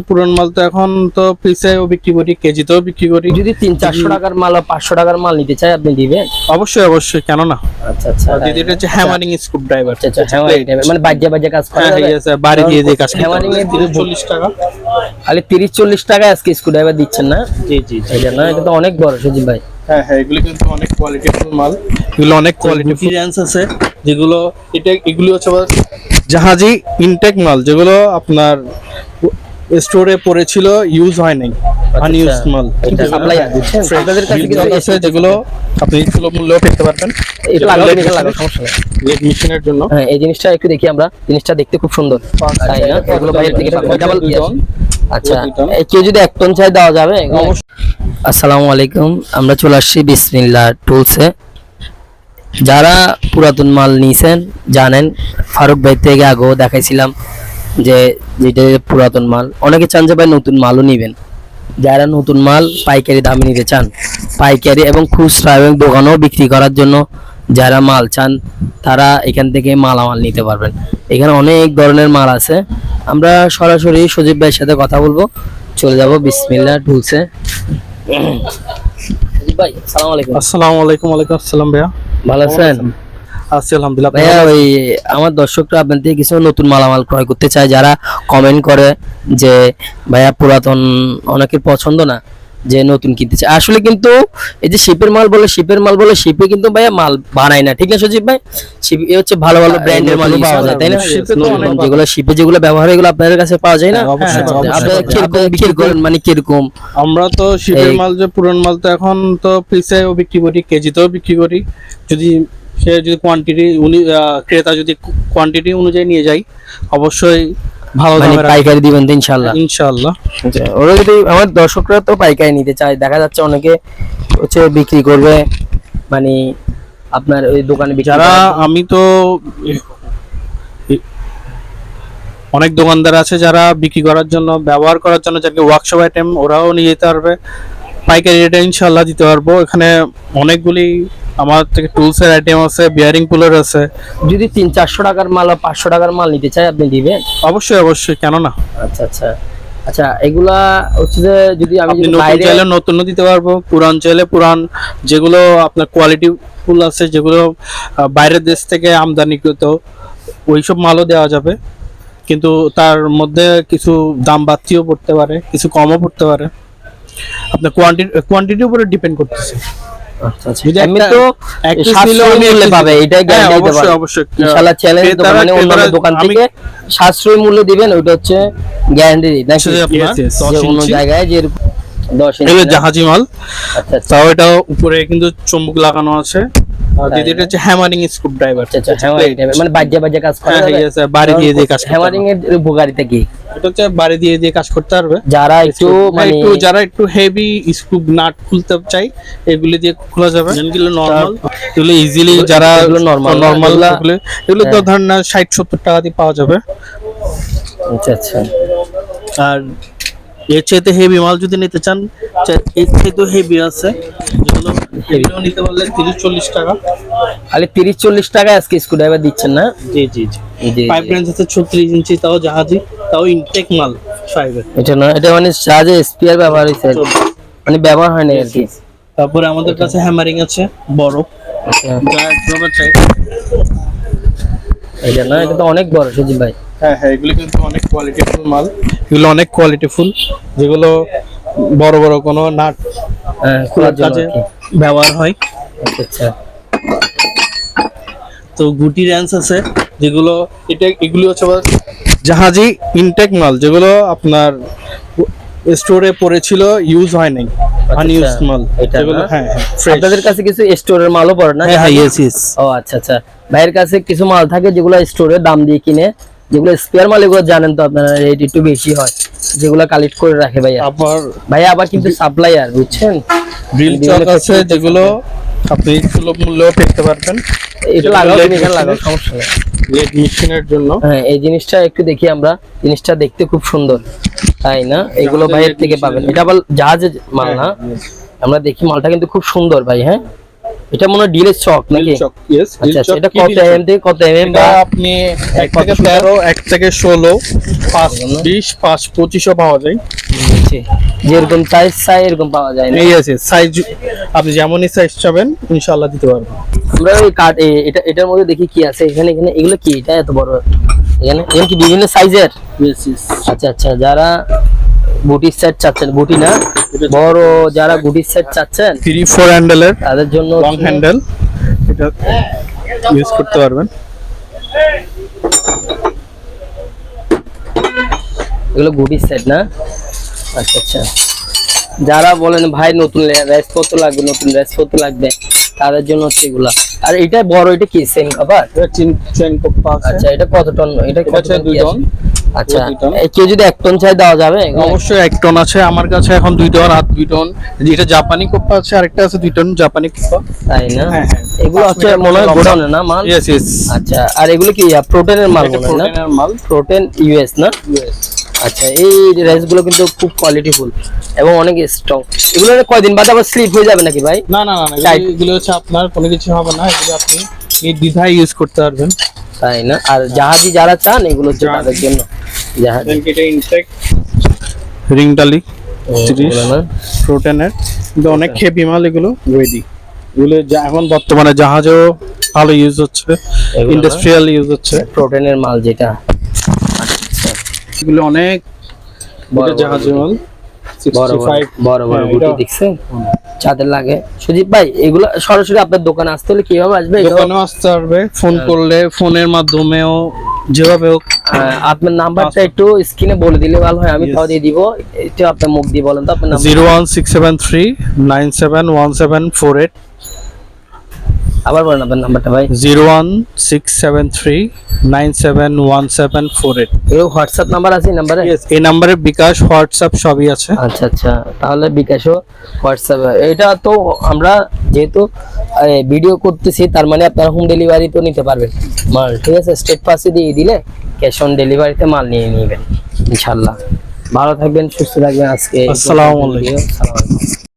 পুরান মাল তো এখন তো পিসেও বিক্রি করি, কেজিতেও বিক্রি করি। যদি 300-400 টাকার মাল বা 500 টাকার মাল নিতে চাই আপনি দিবেন? অবশ্যই অবশ্যই, কেন না। আচ্ছা আচ্ছা, দিদি এটা হচ্ছে হ্যামারিং স্ক্রু ড্রাইভার। আচ্ছা হ্যামারিং মানে বাজে বাজে কাজ করে। হ্যাঁ ঠিক আছে, বাড়ি দিয়ে দিয়ে কাজ করে। হ্যামারিং এর 30-40 টাকা, খালি 30-40 টাকা আজকে স্ক্রু ড্রাইভার দিচ্ছেন না? জি জি। এটা না, এটা তো অনেক বড় সজিব ভাই। হ্যাঁ হ্যাঁ, এগুলো কিন্তু অনেক কোয়ালিটিফুল মাল, এগুলো অনেক কোয়ালিটিফুল রেঞ্জ আছে যেগুলো এগুলো হচ্ছে জাহাজি ইনটেক মাল, যেগুলো আপনার স্টোরে পড়েছিল, ইউজ হয় নাই, আনইউজড মাল। এটা সাপ্লাই দিচ্ছেন আপনাদের কাছে কিছু আছে যেগুলো আপনি সুলভ মূল্যেও পেতে পারবেন। এটা লাগাও সমস্যা নেই, লেগ মেশিনের জন্য। হ্যাঁ এই জিনিসটা একটু দেখি আমরা, জিনিসটা দেখতে খুব সুন্দর, তাই না? এগুলো বাইরে থেকে ডাবল। আচ্ছা, কেউ যদি 1 টন চাই দেওয়া যাবে? আসসালামু আলাইকুম, আমরা চলে আসছি বিসমিল্লাহ টুলসে। যারা পুরাতন মাল নিয়েছেন জানেন, ফারুক ভাই থেকে আগেও দেখাইছিলাম যে যেটা পুরাতন মাল। অনেকে চান যে ভাই নতুন মালও নিবেন। যারা নতুন মাল পাইকারি দামে নিতে চান, পাইকারি এবং খুচরা এবং দোকানেও বিক্রি করার জন্য যারা মাল চান, তারা এখান থেকে মালামাল নিতে পারবেন। এখানে অনেক ধরনের মাল আছে। আমরা সরাসরি সজীব ভাইয়ের সাথে কথা বলবো, চলে যাব বিসমিল্লাহ টুলসে। ভাই আসসালামু আলাইকুম। আসসালামু আলাইকুম। ওয়ালাইকুম আসসালাম ভাইয়া, ভালো আছেন? আছি আলহামদুলিল্লাহ। ভাইয়া ওই আমার দর্শকরা আপনার থেকে কিছু নতুন মালামাল ক্রয় করতে চায়, যারা কমেন্ট করে যে ভাইয়া পুরাতন অনেকের পছন্দ না, যে নতুন কিনতে চায়। আসলে কিন্তু এই যে শিপের মাল বলে শিপে কিন্তু ভাইয়া মাল বানায় না, ঠিক না সজীব ভাই? শিপ এ হচ্ছে ভালো ভালো ব্র্যান্ডের মাল পাওয়া যায়, তাই না? যেগুলো শিপে ব্যবহার এগুলো আপনাদের কাছে পাওয়া যায় না? আপনারা কিরকম বিক্রি করেন, মানে কিরকম? আমরা তো শিপের মাল, যে পুরান মাল তো এখন তো পিসেও বিক্রি করি, কেজিতেও বিক্রি করি। যদি সে যদি ক্রেতা যদি কোয়ান্টিটি অনুযায়ী নিয়ে যায়, অবশ্যই ভালো দামে পাইকারি দিবেন তো ইনশাআল্লাহ? ইনশাআল্লাহ। ওরা যদি আমার দর্শকরা তো পাইকারি নিতে চায়, দেখা যাচ্ছে অনেকে হচ্ছে বিক্রি করবে, মানে আপনার ওই দোকানে যারা, আমি তো অনেক দোকানদার আছে যারা বিক্রি করার জন্য, ব্যবহার করার জন্য, যাকে ওয়ার্কশপ আইটেম, ওরাও নিয়ে যেতে পারবে। পাইকারি রেটে ইনশাআল্লাহ দিতে পারবো। এখানে অনেকগুলি আমার থেকে টুলসের আইটেম আছে, বিয়ারিং পুলার আছে। যদি 300-400 টাকার মাল বা 500 টাকার মাল নিতে চাই আপনি দিবেন? অবশ্যই অবশ্যই, কেন না। আচ্ছা আচ্ছা আচ্ছা, এগুলা হচ্ছে যে যদি আমি নতুন চাইলে নতুন দিতে পারবো, পুরান চাইলে পুরান, যেগুলো আপনার কোয়ালিটি ফুল আছে, যেগুলো বাইরের দেশ থেকে আমদানিকৃত, ওইসব মালও দেওয়া যাবে। কিন্তু তার মধ্যে কিছু দাম বাড়তিও পড়তে পারে, কিছু কমও পড়তে পারে, আপনার কোয়ান্টিটির উপরে ডিপেন্ড করতেছে। আচ্ছা আচ্ছা, আমি তো সাশ্রয়ী মূল্যে পাবে, এটাই গ্যারান্টি দিতে পারি অবশ্যই। ইনশাআল্লাহ চ্যালেঞ্জ তো, মানে অন্য দোকান থেকে সাশ্রয়ী মূল্যে দিবেন, ওটা হচ্ছে গ্যারান্টি দিই নাকি? যে অন্য জায়গায় যে 10 ইঞ্চি জাহাজি মাল। আচ্ছা, তাও এটা উপরে কিন্তু চুম্বক লাগানো আছে। দিদি এটা হচ্ছে হ্যামারিং স্ক্রু ড্রাইভার। আচ্ছা হ্যামারিং মানে বাজে কাজ করে। হ্যাঁ ঠিক আছে, বাড়ি দিয়ে দিয়ে কাজ করে। হ্যামারিং এর উপকারিতা কি? এটা হচ্ছে বাড়ি দিয়ে দিয়ে কাজ করতে পারবে। যারা একটু মানে যারা একটু হেভি স্ক্রু নাট খুলতে চাই, এগুলি দিয়ে খোলা যাবে। যেগুলো নরমাল, এগুলো ইজিলি, যারা নরমাল এগুলো তো ধরেন না 60-70 টাকা দিয়ে পাওয়া যাবে। আচ্ছা আচ্ছা, আর এর চাইতে হেভি মাল যদি নিতে চান, এর চাইতে হেভি আছে, যেগুলো এগুলো নিতে পারলে 30-40 টাকা। খালি 30-40 টাকা আজকে স্ক্রু ড্রাইভার দিচ্ছেন না? জি জি জি। পাইপ রেঞ্জ আছে 36 ইঞ্চি, তাও জাহাজি, তাও ইনটেক মাল ফাইবার। এটা না, এটা মানে জাহাজে স্পিয়ার ব্যবহার হয়েছে, মানে ব্যবহার হয় না আর কি। তারপরে আমাদের কাছে হ্যামারিং আছে বড়, যা চাই। এটা না, এটা তো অনেক বড় সজীব ভাই। হ্যাঁ হ্যাঁ, এগুলো কিন্তু অনেক কোয়ালিটিফুল মাল, এগুলো অনেক কোয়ালিটিফুল, যেগুলো বড় বড় কোনো নাট খোলার কাজে ব্যবহার হয়। আচ্ছা, তো গুটি রেঞ্জ আছে, যেগুলো এগুলো হচ্ছে জাহাজি ইনটেক মাল, যেগুলো আপনার স্টোরে পড়েছিল, ইউজ হয় নাই, আনইউজড মাল। এগুলো হ্যাঁ, আপনাদের কাছে কিছু স্টোরের মালও পড়ে না? হ্যাঁ ইয়েস। ও আচ্ছা আচ্ছা, ভাইয়ের কাছে কিছু মাল থাকে যেগুলো স্টোরে দাম দিয়ে কিনে, যেগুলো স্পেয়ার মাল, এগুলো জানেন তো আপনারা রেট একটু বেশি হয়, যেগুলো কালেক্ট করে রাখে ভাইয়া। আবার কিন্তু সাপ্লায়ার, বুঝছেন, ড্রিল চক আছে, যেগুলো আপনি সুলভ মূল্যেও পেতে পারবেন। এটা লাগাও, এখানে লাগাও, সমস্যা নেই। লেগ মেশিনের জন্য। হ্যাঁ, এই জিনিসটা একটু দেখি আমরা, জিনিসটা দেখতে খুব সুন্দর, তাই না? এগুলো ভাইয়ের থেকে পাবেন। এটা আবার জাহাজের মাল না? আমরা দেখি মালটা কিন্তু খুব সুন্দর ভাই। হ্যাঁ, এটা মনে হয় ডিলের চক নাকি? চক, yes, আচ্ছা চক এটা কি কত ডিল চক? এমএম থেকে কত এমএম এটা বা আপনি 1 কত থেকে সুতা? 13, 1 থেকে 16, 5, 20, 5, 25 পাওয়া যায়। বুঝছি। যেরকম সাইজ এরকম পাওয়া যায় না? এই আছে সাইজ, আপনি যেমনই সাইজ চাবেন ইনশাআল্লাহ দিতে পারবো। আমরা ওই কাট এটার মধ্যে দেখি কি আছে এখানে। এগুলো কি? এটা এত বড়, এখানে কি বিভিন্ন সাইজের? আচ্ছা আচ্ছা, যারা বুটির সেট চাচ্ছেন, বুটি না বড়, যারা বুটির সেট চাচ্ছেন 3-4 হ্যান্ডেলের তাদের জন্য লং হ্যান্ডেল, এটা ইউজ করতে পারবেন। এগুলো বুটির সেট না? আচ্ছা আচ্ছা, যারা বলেন ভাই নতুন রেসপত্র লাগবে, নতুন রেসপত্র লাগবে, তাদের জন্য হচ্ছে এগুলা। আর এটা বড়, এটা কি সেম কভার? এটা চেন কোপা আছে। আচ্ছা, এটা কত টন? এটা কত হচ্ছে টন 2 কি টন। আছে? আচ্ছা, দুই টন। কেউ যদি 1 টন চাই দেওয়া যাবে? অবশ্যই 1 টন আছে আমার কাছে এখন, 2 টন আর 2 টন। যেটা জাপানি কোপা আছে, আরেকটা আছে 2 টন জাপানি কোপা। তাই না? হ্যাঁ, হ্যাঁ। এগুলো 5 হচ্ছে মিটার মনে হয় লম্বা। গোডাউনে না মাল? ইয়েস ইয়েস, আচ্ছা, আর এগুলো কি প্রোটিনের মাল এটা মনে হয় না? প্রোটিনের মাল। প্রোটিন ইউএস না? আচ্ছা, এই রাইসগুলো কিন্তু খুব কোয়ালিটিফুল এবং অনেক স্ট্রং। এগুলো কয়দিন বাদে আবার স্লিপ হয়ে যাবে নাকি ভাই? না না না, Tight. এগুলো হচ্ছে আপনার কোনো কিছু হবে না, এগুলো আপনি এই দ্বিধায় ইউজ করতে পারবেন। তাই না? আর জাহাজি যারা চান এগুলো হচ্ছে জাহাজি। তাদের জন্য জাহাজি। দেন এটা ইনটেক রিং ডালি 30 এগুলো না? প্রোটিনের, কিন্তু অনেক হেভি মাল এগুলো, ওয়েদি এগুলো এখন বর্তমানে জাহাজেও ভালো ইউজ হচ্ছে, এগুলো না? ইন্ডাস্ট্রিয়াল ইউজ হচ্ছে প্রোটিনের মাল যেটা। আচ্ছা, এগুলো অনেক বড় এটা জাহাজের মাল। বড় 65 বড় বড় হ্যাঁ, বুটি এটা- দেখছেন চাঁদের লাগে। সুদীপ ভাই, এগুলো সরাসরি আপনার দোকানে আসতে হলে কিভাবে আসবে? এটাও- দোকানেও আসতে পারবে, ফোন হ্যাঁ। করলে ফোনের মাধ্যমেও, যেভাবে হোক। আপনার নাম্বারটা একটু স্ক্রিনে বলে দিলে ভালো হয়, আমি Yes. তাও দিয়ে দিব। এটা আপনার মুখ দিয়ে বলেন তো আপনার নাম্বার। 01673 971748, আবার বলেন আপনার নাম্বারটা ভাই। 01673 971748। এও হোয়াটসঅ্যাপ নাম্বার আছে এই নাম্বারে? এই নাম্বারে বিকাশ, হোয়াটসঅ্যাপ সবই আছে। আচ্ছা আচ্ছা, তাহলে বিকাশও হোয়াটসঅ্যাপ। এটা তো আমরা যেহেতু ভিডিও করতেছি, তার মানে আপনারা হোম ডেলিভারি তো নিতে পারবেন মাল, ঠিক আছে? স্টেট পাসে দিয়ে দিলে ক্যাশ অন ডেলিভারিতে মাল নিয়ে নেবেন ইনশাল্লাহ। ভালো থাকবেন, সুস্থ থাকবেন। আজকে আসসালামু আলাইকুম। আসসালামু আলাইকুম।